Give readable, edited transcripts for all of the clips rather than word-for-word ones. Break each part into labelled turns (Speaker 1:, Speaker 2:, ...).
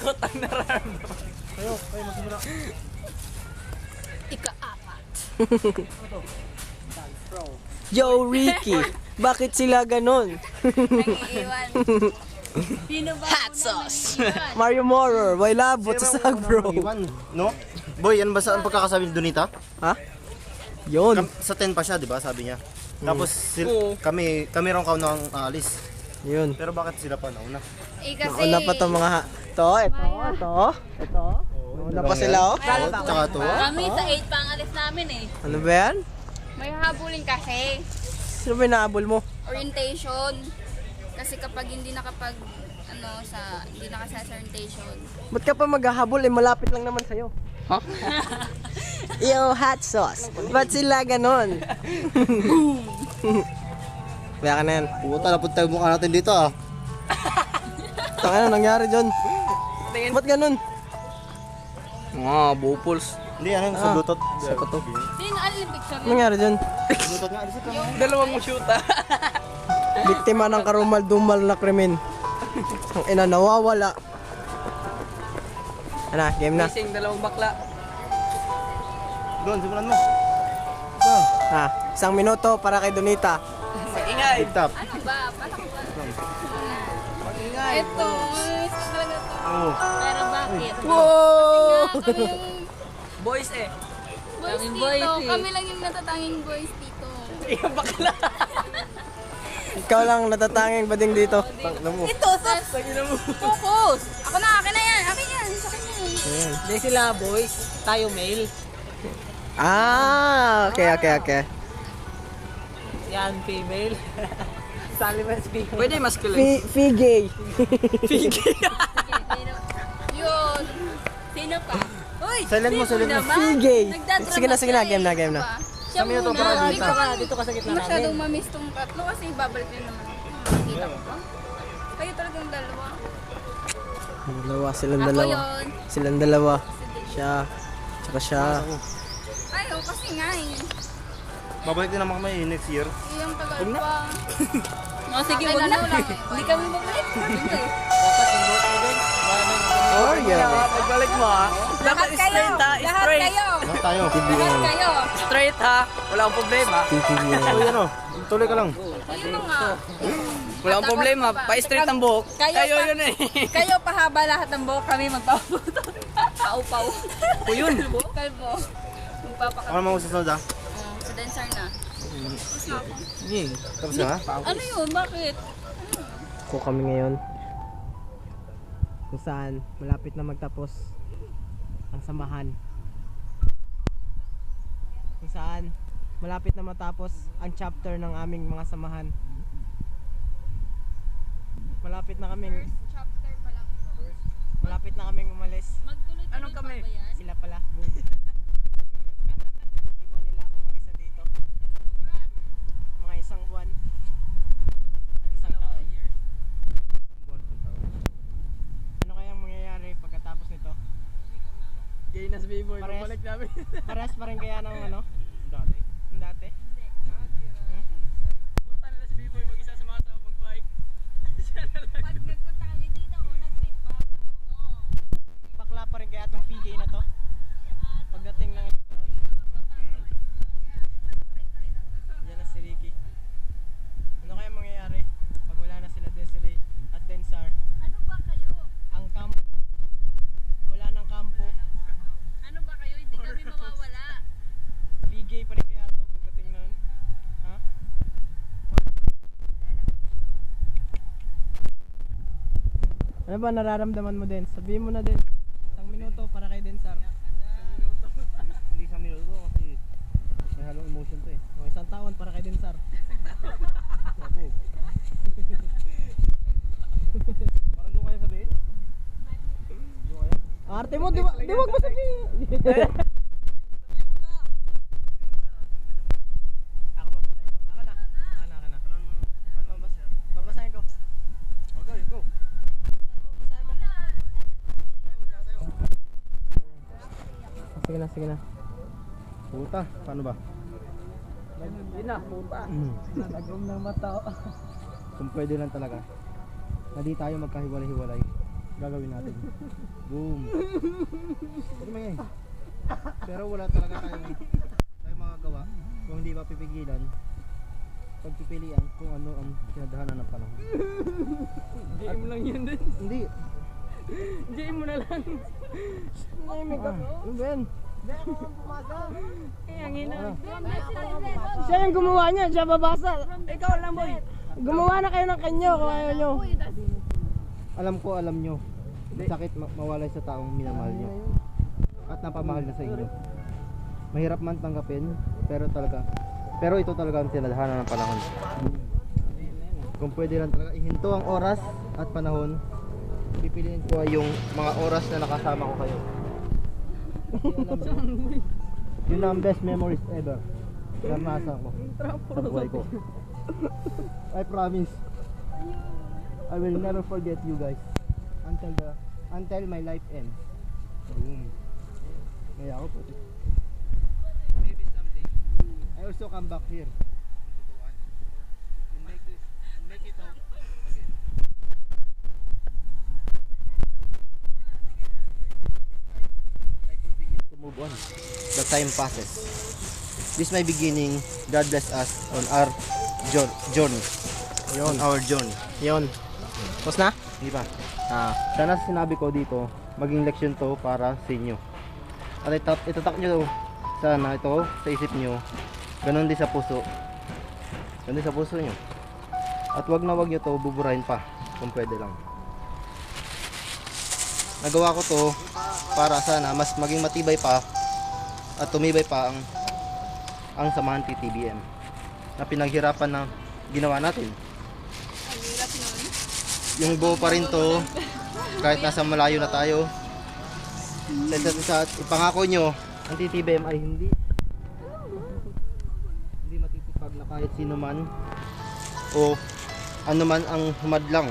Speaker 1: Takot ang nararamdaman.
Speaker 2: Kayo, magsimula.
Speaker 3: Ika-apat.
Speaker 4: Joe, Ricky, bakit sila ganon?
Speaker 3: Nag-iiwan. Sino ba
Speaker 1: Hot sauce.
Speaker 4: Mario Morer, why labot sa sag bro?
Speaker 2: No? Boy, yan ba saan pagkakasabi ni Donita?
Speaker 4: Ha? Yun.
Speaker 2: Sa 10 pa siya, di ba? Sabi niya. Tapos kami raw nang aalis.
Speaker 4: Yun.
Speaker 2: Pero bakit sila pa nauna?
Speaker 3: Eh kasi...
Speaker 4: Nauna pa itong mga ito. Nauna pa sila oh.
Speaker 2: Tsaka to.
Speaker 3: Kami sa 8 pa ang alis namin eh.
Speaker 4: Ano ba yan?
Speaker 3: May habulin kasi.
Speaker 4: Sino ba inaabol mo?
Speaker 3: Orientation. Kasi kapag hindi nakapag... hindi nakasa sa orientation.
Speaker 4: Ba't ka pa maghahabol? Eh, malapit lang naman sa'yo.
Speaker 1: Huh?
Speaker 4: Yo, hot sauce. Ba't sila ganon? Kaya ka na yan.
Speaker 2: Puta, napunta yung mukha natin dito ah.
Speaker 4: Ano nangyari dyan? Ba't ganon?
Speaker 1: Mga bupols.
Speaker 2: Hindi, ano yung sa Bluetooth?
Speaker 4: Sa pato.
Speaker 3: Sino alin picture
Speaker 4: Ano nangyari dyan?
Speaker 2: Bluetooth nga, alisip ka.
Speaker 1: Dalawang shoota.
Speaker 4: Biktima ng karumal-dumal na krimen. Ang ina, nawawala. Ano, game na.
Speaker 1: Missing dalawang bakla.
Speaker 2: Doon, simulan mo.
Speaker 4: Isang minuto para kay Donita.
Speaker 1: Ingay.
Speaker 2: Tip top.
Speaker 3: Ano ba? Palakpan. Ito. Ito talaga to.
Speaker 2: Oo.
Speaker 3: Pero bakit?
Speaker 4: Wow!
Speaker 3: Kami yung
Speaker 1: Boys eh.
Speaker 3: boys
Speaker 1: Kaming
Speaker 3: dito.
Speaker 1: boys eh.
Speaker 3: Kami lang yung natatanging boys dito.
Speaker 1: Yung bakla.
Speaker 4: Ikaw lang natatanging bading dito.
Speaker 2: Tangina mo.
Speaker 3: Ito, focus! Ako na, akin na yan. Akin yan. Sa akin yan.
Speaker 1: Hindi sila boys. Tayo male.
Speaker 4: Okay.
Speaker 1: Yan female. Sali mas female. Pwede masculine.
Speaker 4: Figay.
Speaker 3: Yun. Sino pa? Uy!
Speaker 2: Silent mo.
Speaker 4: Figay.
Speaker 3: Nagdadrama
Speaker 4: Sige na,
Speaker 3: siya
Speaker 4: game na.
Speaker 3: Siya muna.
Speaker 1: Dito ka sa gitna namin.
Speaker 3: Masyadong mamiss tong tatlo kasi babalik na naman. Kita mo ba? Kayo talagang dalawa.
Speaker 4: Silang
Speaker 3: Ako
Speaker 4: dalawa.
Speaker 3: yun.
Speaker 4: Silang dalawa. Siya. Tsaka siya.
Speaker 3: Ayaw kasi nga eh.
Speaker 2: Babalik din naman kami next year.
Speaker 3: Yung tagal pa. Sige, wag na. Hindi kami babalik.
Speaker 1: Dapat yung boat mo din.
Speaker 4: Oh, yeah.
Speaker 1: Pagbalik mo ha. Dapat straight ha.
Speaker 3: Lahat
Speaker 1: Straight.
Speaker 3: kayo.
Speaker 2: Lahat tayo.
Speaker 3: Lahat kayo.
Speaker 1: Straight ha. Wala akong problema.
Speaker 2: Uy, ano? Tuloy ka lang.
Speaker 3: Ayun na nga.
Speaker 1: Wala akong problema. Pa-straight ang buhok. Kayo
Speaker 3: pa-
Speaker 1: yun eh.
Speaker 3: Kayo pahaba lahat ng buhok, kami magpapaputo. Paupaw.
Speaker 1: O yun.
Speaker 3: Kalbo. Magpapakal.
Speaker 2: Ano naman susunod ah?
Speaker 3: Sa dancer na. Tapos na ako.
Speaker 2: Tapos na ha?
Speaker 3: Ano yun? Bakit?
Speaker 4: Ko kami ngayon. Kung saan malapit na magtapos ang samahan. Kung saan malapit na matapos ang chapter ng aming mga samahan. Malapit na kaming
Speaker 3: Chapter pa lang ito.
Speaker 4: malapit na kaming umalis.
Speaker 3: Magtuloy-tuloy
Speaker 1: Anong
Speaker 3: pa
Speaker 1: kami?
Speaker 3: ba yan?
Speaker 4: Sila pala. Iwan nila ako mag-isa dito. Mga isang buwan. Isang taon. Ano kayang mangyayari pagkatapos nito?
Speaker 1: Gay na si B-boy.
Speaker 4: Parehas-
Speaker 1: Pabalik namin.
Speaker 4: Parehas pa rin kaya ng ano?
Speaker 2: Dati.
Speaker 4: Yung dati?
Speaker 1: Punta nila si B-boy. Mag-isa sa mga tao mag-bike.
Speaker 3: Pag nagpunta kami dito, unang trip ba? Oo.
Speaker 4: Bakla pa rin kaya itong figay na to? Pagdating ng ilang taon. Yan na si Ricky. Ano kaya mangyayari pag wala na sila Desiree at Densar?
Speaker 3: Ano ba kayo?
Speaker 4: Ang kampo. Wala ng kampo.
Speaker 3: Ano ba kayo? Hindi kami mawawala.
Speaker 4: Figay pa rin kaya ito pagdating nun. Ha? Ano ba nararamdaman mo din? Sabihin mo na din. Isang minuto para kay Densar.
Speaker 2: Hindi sa minuto kasi may halong emotion to eh.
Speaker 4: O, isang taon para kay Densar.
Speaker 2: Opo. Parang doon kayo sabihin? Doon kayo?
Speaker 4: Arte mo, di wag mo sabihin. Ako babasahin ko. Ako na. Babasahin ko.
Speaker 2: Okay, go.
Speaker 4: Sige na.
Speaker 2: Puta, paano ba?
Speaker 1: Hindi na. Puta. Nagum ng mata.
Speaker 2: Kung pwede lang talaga na di tayo magkahiwalay-hiwalay. gagawin natin. Boom. Pero may pero wala talaga tayong magagawa kung hindi mapipigilan pagpipilian kung ano ang kinadhanan ng panahon.
Speaker 4: GM lang yun din.
Speaker 2: Hindi.
Speaker 4: GM mo na lang. Ay, may gabi.
Speaker 2: Ano ba yan?
Speaker 4: Ay, ang ina. Siya yung gumawa niya, siya babasa. Ikaw lang, boy. Gumawa na kayo ng kanyo kung ayaw nyo.
Speaker 2: Alam ko, alam nyo. Sakit mawalay sa taong minamahal nyo. At napamahal na sa inyo. Mahirap man tanggapin, pero ito talaga ang tinadhana ng panahon. Kung pwede lang talaga ihinto ang oras at panahon, pipiliin ko yung mga oras na nakasama ko kayo. Kasi alam mo, yun ang best memories ever. Naranasan ko sa buhay ko. I promise, I will never forget you guys until my life ends. Boom. Kaya ako po. Maybe someday I also come back here. And make it out again. I continue to move on. The time passes. This my beginning. God bless us on our journey. On our journey.
Speaker 4: Yun. Tapos na?
Speaker 2: Di ba? Sana sinabi ko dito, maging leksyon to para sa inyo. At itatak nyo sana ito sa isip nyo. Ganon din sa puso. Ganon din sa puso nyo. At wag na wag nyo to buburahin pa kung pwede lang. Nagawa ko to para sana mas maging matibay pa at tumibay pa ang samahan TTBM na pinaghirapan na ginawa natin.
Speaker 3: Ang hirap nun.
Speaker 2: Yung buo pa rin to kahit nasa malayo na tayo. Sa isa't isa, ipangako nyo ang TTBM ay hindi matitipag na kahit sino man o ano man ang humadlang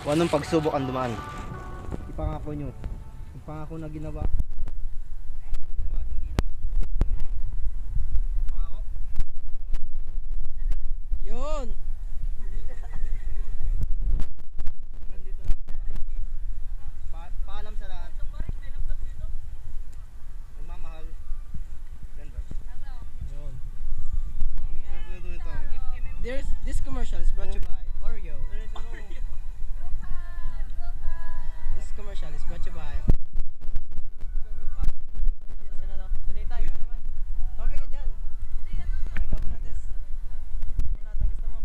Speaker 2: o anong pagsubok ang dumaan. Ipangako nyo, yung pangako na ginawa
Speaker 4: Yun.
Speaker 2: paalam sa lahat. Nagmamahal. Denver.
Speaker 4: Yun. This commercial is brought to you by Oreo. This commercial is brought to you by Donate tayo ka naman. Topic ka dyan. Ay, ikaw muna, Des. Hindi mo lahat ng gusto mo.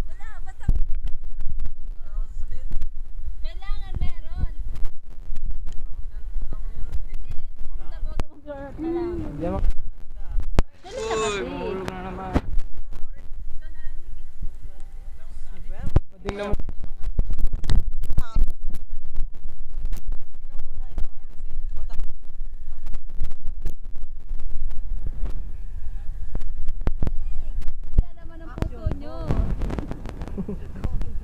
Speaker 3: Wala, basta.
Speaker 4: Ano ako sasabihin?
Speaker 3: Kailangan meron.
Speaker 4: Hindi mo. Uy, mahulog na naman. Pading naman.
Speaker 3: Kaya naman ang puso nyo.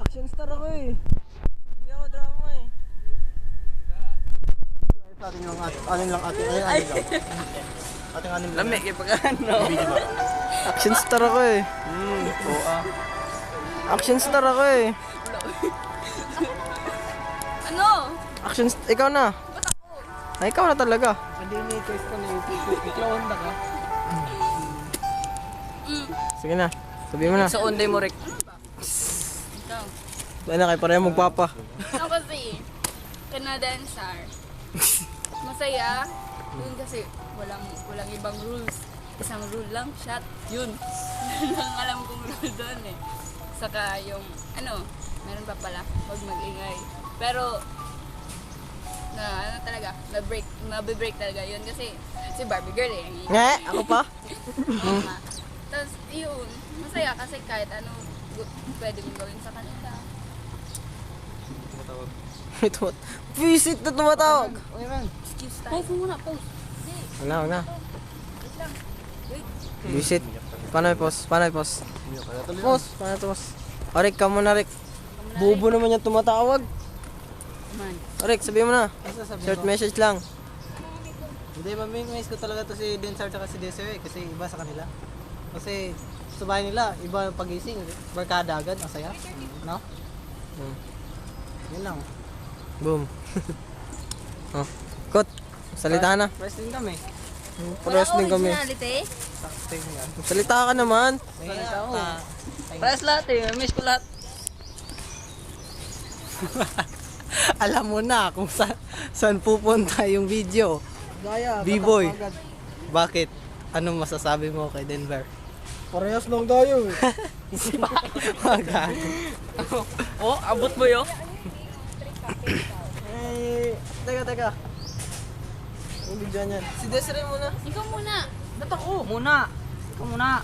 Speaker 4: Action star ako eh. Hindi ako drama eh.
Speaker 2: Sa ating lang ating lang. Ating anim lang.
Speaker 1: Lami, kaya pag ano.
Speaker 4: Action star ako eh. Action star ako eh.
Speaker 3: Ano?
Speaker 4: Ikaw na.
Speaker 3: Ba't ako?
Speaker 4: Ay, ikaw na talaga. Sige na. Sabihin mo na.
Speaker 1: Sa onday mo, Rick.
Speaker 3: Ikaw.
Speaker 4: Dahil na kayo pareho magpapa.
Speaker 3: Ako kasi, Canadian Star. Masaya. Yun kasi, walang ibang rules. Isang rule lang, shot. Yun. Yun ang alam kong rule doon eh. Saka yung, meron pa pala, huwag mag-ingay. Pero, mabe-break talaga yun kasi si Barbie girl eh.
Speaker 4: Nga, ako pa?
Speaker 3: Tama. Tapos, yun, masaya kasi kahit ano pwede mong gawin sa kanila.
Speaker 4: Ito. Visit na tumatawag.
Speaker 3: Excuse tayo. Pause muna, pause.
Speaker 4: Wala, wala.
Speaker 3: Wait lang. Wait.
Speaker 4: Visit. Paano may pause? Paano may pause? Pause. Paano ito pause? Rick, ka muna, Rick. Bubo naman yung tumatawag.
Speaker 3: Man.
Speaker 4: Rick, sabihin mo na. Short message lang.
Speaker 5: Hindi, mamimiss ko talaga to si Densar at si Desiree kasi iba sa kanila. Kasi sa bahay nila, iba yung pagising, barkada agad, masaya. No? Yun lang. Boom. Oh. Kot, salita na.
Speaker 1: Wrestling kami.
Speaker 5: Wrestling kami. Salita ka naman.
Speaker 1: Pares lahat eh. Miss ko lahat.
Speaker 5: Alam mo na kung saan pupunta yung video. B-boy. Bakit? Anong masasabi mo kay Denver?
Speaker 2: Parehas lang tayo.
Speaker 5: Maga.
Speaker 1: Oh, abot mo yun.
Speaker 5: Teka. Yung video niyan. Si Desiree muna.
Speaker 3: Ikaw muna.
Speaker 1: Ba't ako? Muna. Ikaw muna.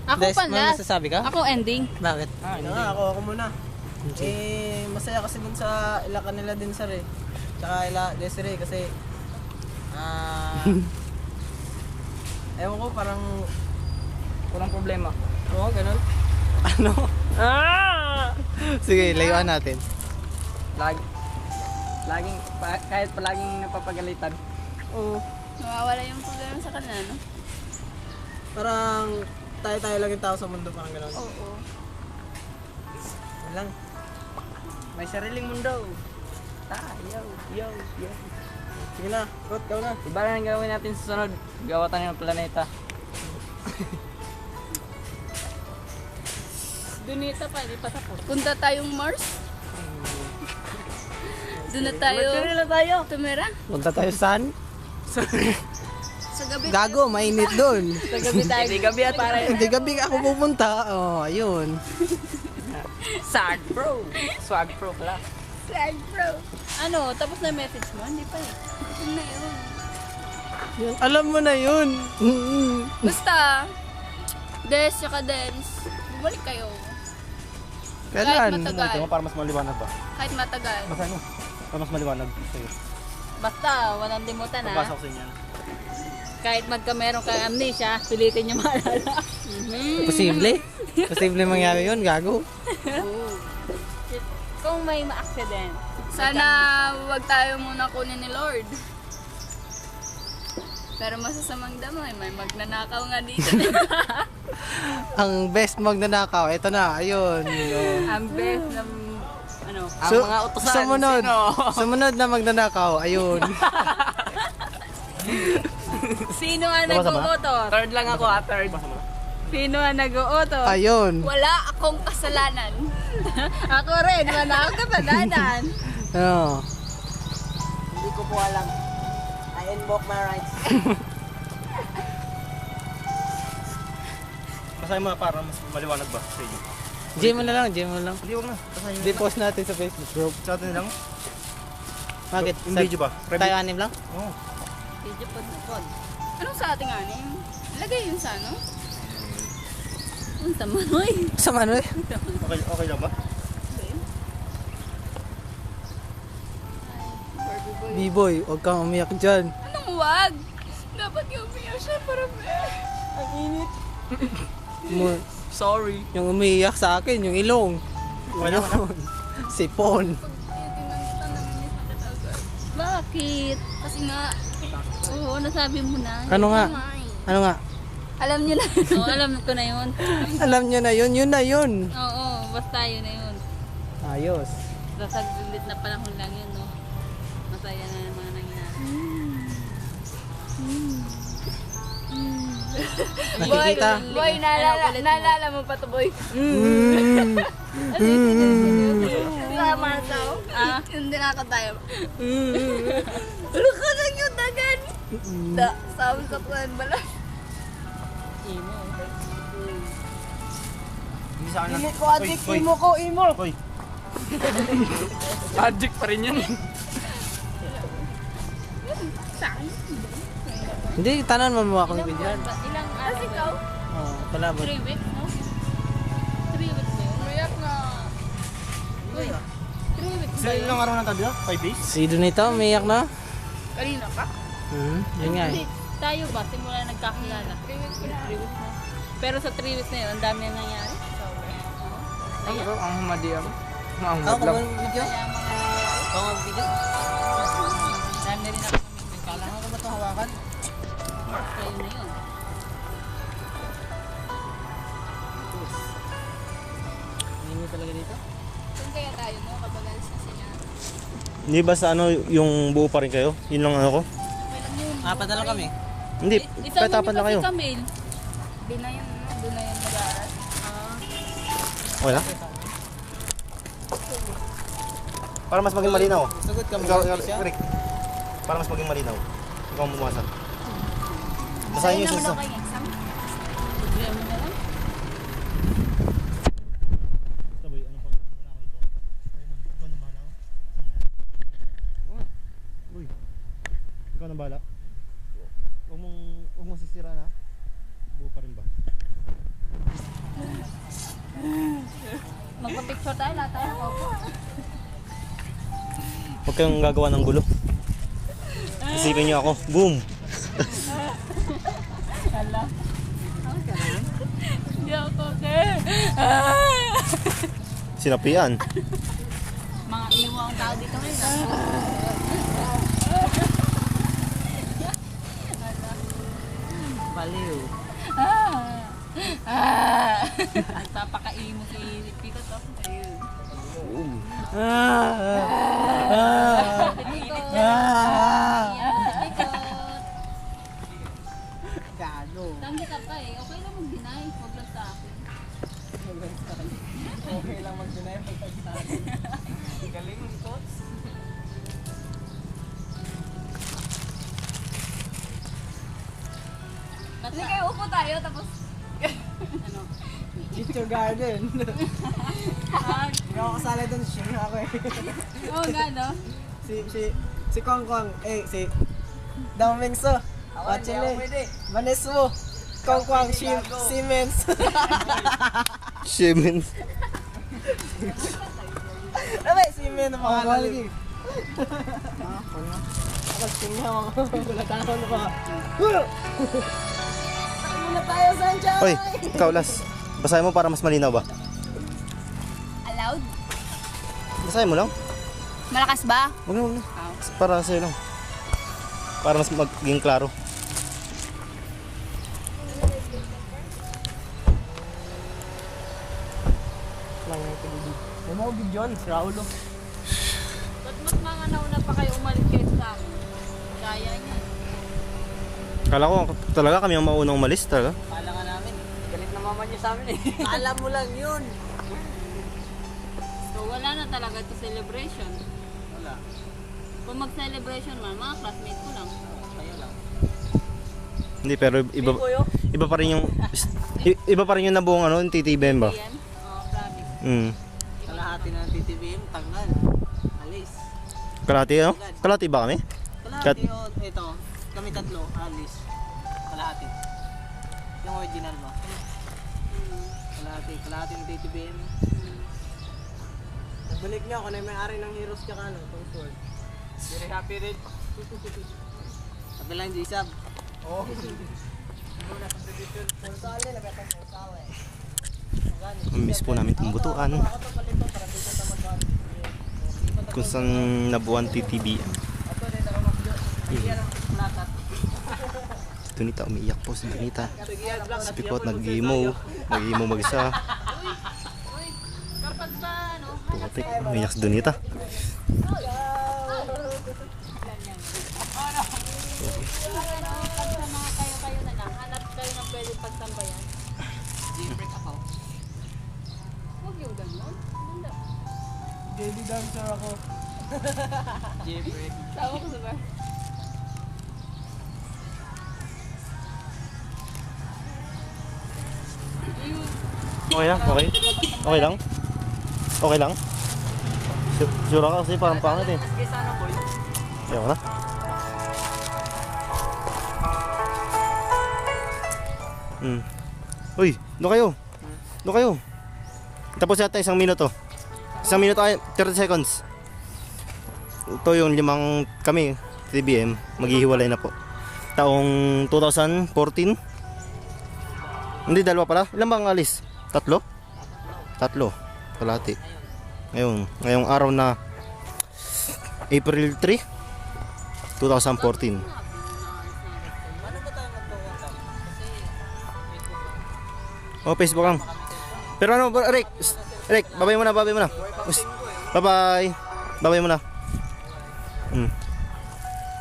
Speaker 3: Ako
Speaker 5: Des,
Speaker 3: pa
Speaker 5: may
Speaker 3: last.
Speaker 5: masasabi ka?
Speaker 3: Ako ending.
Speaker 5: Bakit?
Speaker 2: Ako muna. Masaya kasi dun sa ila kanila din sir eh. Tsaka ila Desiree kasi ewan ko parang
Speaker 1: Walang problema.
Speaker 2: oo ganun.
Speaker 5: Ano?
Speaker 1: Ah!
Speaker 5: Sige, layuan natin.
Speaker 1: Kahit palaging napapagalitan.
Speaker 2: Oo.
Speaker 3: Nawawala yung problema sa kanila, no?
Speaker 2: Parang tayo lang yung tao sa mundo parang ganun.
Speaker 3: Oo.
Speaker 2: Yun lang.
Speaker 1: May sariling mundo. Tayo. Yo.
Speaker 2: Sige na, Rod, ikaw na.
Speaker 1: Iba na ang gawin natin sa sunod. Gawa tayo ng planeta.
Speaker 3: Dunita pa, hindi pa tapos. Punta tayong Mars? Doon na tayo.
Speaker 1: na tayo.
Speaker 3: Tumira?
Speaker 5: Punta tayo saan?
Speaker 3: Sa gabi.
Speaker 5: Gago, mainit doon.
Speaker 1: Sa gabi tayo. Hindi gabi at para
Speaker 5: Hindi gabi ako pupunta. Oh, ayun.
Speaker 1: Swag Pro pala.
Speaker 3: Flag bro. Ano, tapos na message mo? Hindi pa eh. Yun na yun.
Speaker 5: Yun, alam mo na yun.
Speaker 3: Basta, Des, tsaka Dens, bumalik kayo.
Speaker 5: Kailan?
Speaker 3: Kahit matagal.
Speaker 2: Para mas maliwanag ba?
Speaker 3: Kahit matagal.
Speaker 2: Basta ano? Para mas maliwanag sa'yo.
Speaker 4: Basta, walang limutan ha.
Speaker 2: Pagpasok sa inyo.
Speaker 4: Kahit magkameron kang amnesia, pilitin niyo maalala.
Speaker 5: Posible? Posible mangyari yun, gago.
Speaker 4: Kung may ma-accident.
Speaker 3: Sana wag tayo muna kunin ni Lord. Pero masasamang damay, may magnanakaw nga dito.
Speaker 5: Ang best magnanakaw, ito na, ayun. Oh.
Speaker 4: Ang best ng ano,
Speaker 1: Ang mga utusan,
Speaker 5: Sumunod.
Speaker 1: sino?
Speaker 5: Sumunod na magnanakaw, ayun.
Speaker 4: sino ang nag-uutos?
Speaker 1: Third lang ako, third.
Speaker 4: Sino ang nag-uutos?
Speaker 5: Ayun.
Speaker 3: Wala akong kasalanan.
Speaker 4: Ako rin, wala akong kasalanan.
Speaker 5: Oh.
Speaker 1: Hindi ko po alam. I invoke my rights.
Speaker 2: Basahin mo na para mas maliwanag ba sa inyo?
Speaker 5: GM mo na lang, GM mo lang.
Speaker 2: Hindi, huwag na. Basahin
Speaker 5: Di post natin sa Facebook group.
Speaker 2: Sa atin lang?
Speaker 5: Bakit?
Speaker 2: Yung video ba?
Speaker 5: Tayo anim lang?
Speaker 2: Oo.
Speaker 4: Video po na po.
Speaker 3: Anong sa ating anim? Lagay yun sa ano? Ang tamanoy.
Speaker 5: Sa Manoy?
Speaker 2: Okay lang ba?
Speaker 5: B-boy, huwag kang umiyak dyan.
Speaker 3: Anong wag? Dapat yung umiyak siya para
Speaker 1: Ang init. Sorry.
Speaker 5: Yung umiyak sa akin, yung ilong.
Speaker 2: Wala ka na.
Speaker 5: Sipon.
Speaker 3: Bakit? Kasi nga, oo, nasabi mo na.
Speaker 5: Ano nga? Ano nga?
Speaker 3: Alam niyo na.
Speaker 4: Oo, alam ko na yun.
Speaker 5: Alam nyo na yun, yun na yun.
Speaker 4: Oo, basta yun na yun.
Speaker 5: Ayos.
Speaker 4: Basta saglit na panahon lang yun, no? Masaya na yung mga nangyari.
Speaker 5: Nakikita.
Speaker 3: Boy, naalala mo pa to, boy.
Speaker 5: Mm.
Speaker 3: Sa Marsaw.
Speaker 4: Ah?
Speaker 3: Yung dinakot tayo. Luka lang yung dagan. Da, sabi sa tuwan bala.
Speaker 2: Hindi sa akin lang.
Speaker 1: Ko adik, imo ko, imo.
Speaker 2: Hoy.
Speaker 1: Magic pa rin yan.
Speaker 5: Hindi, tanan mo akong video.
Speaker 4: Ilang
Speaker 3: Tapos ikaw,
Speaker 5: Oh, palabot.
Speaker 4: 3 weeks, no? 3 weeks na yun.
Speaker 3: umiyak na.
Speaker 4: Uy, 3 weeks
Speaker 2: Sa ilang araw na tabi na? 5 days?
Speaker 5: Si Donito, umiyak na.
Speaker 3: Kanina pa?
Speaker 5: Yun nga eh.
Speaker 4: Hindi, tayo ba? Simula nagkakilala.
Speaker 3: 3 weeks na.
Speaker 4: 3 weeks na. Pero sa 3 weeks na yun, ang dami na nangyari.
Speaker 1: Ano bro, ang humadi ako. Ang
Speaker 5: Ako
Speaker 1: humadi
Speaker 5: kung video?
Speaker 4: Kaya mga nangyari.
Speaker 5: Ako video?
Speaker 4: Dami rin ako
Speaker 5: Kailangan ko ba ito hawakan?
Speaker 4: kayo na yun.
Speaker 5: Hindi mo talaga dito?
Speaker 3: Saan kaya tayo, no? Kapag alis na sila.
Speaker 6: Hindi ba sa ano yung buo pa rin kayo? Yun lang ano ko?
Speaker 5: Apat na lang kami.
Speaker 6: Hindi, kahit apat na kayo.
Speaker 3: Doon na yun mag-aaral.
Speaker 6: Wala? Para mas maging malinaw.
Speaker 5: Sagot ka mo.
Speaker 6: Rick. Para mas maging malinaw. Ikaw ang bumasa. Basahin niyo sa
Speaker 3: Okay, exam.
Speaker 6: Saboy, ano pa? Wala ako dito. Ikaw na bahala. Uy. Ikaw na bahala. Huwag mong sisira na. Buo pa rin ba?
Speaker 3: Magpa-picture tayo lahat tayo.
Speaker 6: Huwag kayong gagawa ng gulo. Isipin niyo ako. Boom!
Speaker 3: Hindi ako okay.
Speaker 6: Sinapian.
Speaker 3: Mga iwang tao dito ngayon.
Speaker 5: Baliw.
Speaker 3: Nagpapakain mo si Pico to. Ayun.
Speaker 5: Gano.
Speaker 3: Tanggi ka pa eh. Okay lang mag-deny. Huwag lang sa akin.
Speaker 5: Okay lang mag-deny pag sa akin. Galing mo, coach.
Speaker 3: Hindi kayo upo tayo tapos ano?
Speaker 5: Future Garden. Hindi ako kasali doon. Sure ako eh.
Speaker 3: Oo nga no?
Speaker 5: Si Kwang Kwang. Si Dong Mingso. Wachile. Manesmo. Kwang Kwang. Siemens.
Speaker 6: Siemens.
Speaker 5: Ano Siemens ang pangalan lagi? Ako tingnan mo. Bulatan na pa. Muna tayo, Sanjay!
Speaker 6: Hoy, ikaw Las. Basahin mo para mas malinaw ba?
Speaker 3: Allowed?
Speaker 6: Basahin mo lang.
Speaker 3: Malakas ba?
Speaker 6: Huwag na. Para sa'yo lang. Para mas maging klaro.
Speaker 5: May mga bigyon, si Raulo.
Speaker 3: Ba't mas mga nauna pa kayo umalis kayo sa akin? Kaya niya.
Speaker 6: Kala ko talaga kami ang maunang umalis talaga.
Speaker 5: Kala nga namin. Galit na mama niya sa amin eh. Kala mo lang yun.
Speaker 3: So wala na talaga to celebration.
Speaker 5: Wala.
Speaker 3: Kung mag-celebration man, mga classmates ko lang.
Speaker 5: Kayo lang.
Speaker 6: Hindi pero iba pa rin yung iba pa rin yung nabuong ano, yung TTBM ba?
Speaker 3: Yan? Oo, promise.
Speaker 6: Mm.
Speaker 5: Kalahati na ng TTBM, tanggal. Alis.
Speaker 6: Kalahati ano? Kalahati ba kami?
Speaker 5: Kalahati o ito. Kami tatlo, alis. Kalahati. Yung original ba? Kalahati ng TTBM. Nagbalik niyo ako na yung may-ari ng Heroes tsaka ano, itong sword. Very happy rin. Sabi lang yung J-Sub. Oo.
Speaker 6: Miss po namin itong butuan. Kung saan nabuhan TTBM. Donita, umiiyak po si Donita. Si Pikot nag-emo. Nag-emo mag-isa. Putik, umiiyak si Donita.
Speaker 3: Pag sa mga kayo-kayo na lang, hanap kayo na pwede pagtambayan.
Speaker 5: J-Break ako.
Speaker 3: Huwag yung gano'n. Ganda.
Speaker 5: JD dancer ako. J-Break.
Speaker 3: Sawa ko sa bar.
Speaker 6: Okay lang? Okay? Okay lang? Okay lang? Sure ka kasi parang pangit eh.
Speaker 5: Sige sana boy.
Speaker 6: Ayaw na. Uy, doon kayo. Doon kayo. Tapos yata 1 minuto. 1 minuto ay 30 seconds. Ito yung 5 kami, TBM, maghihiwalay na po. Taong 2014. Hindi, 2 pala. Ilan bang alis? 3? 3. Kalahati. Ngayong araw na April 3, 2014. Oh, Facebook lang. Pero ano, Rick, babay mo na. Bye-bye. Babay mo na. Mm.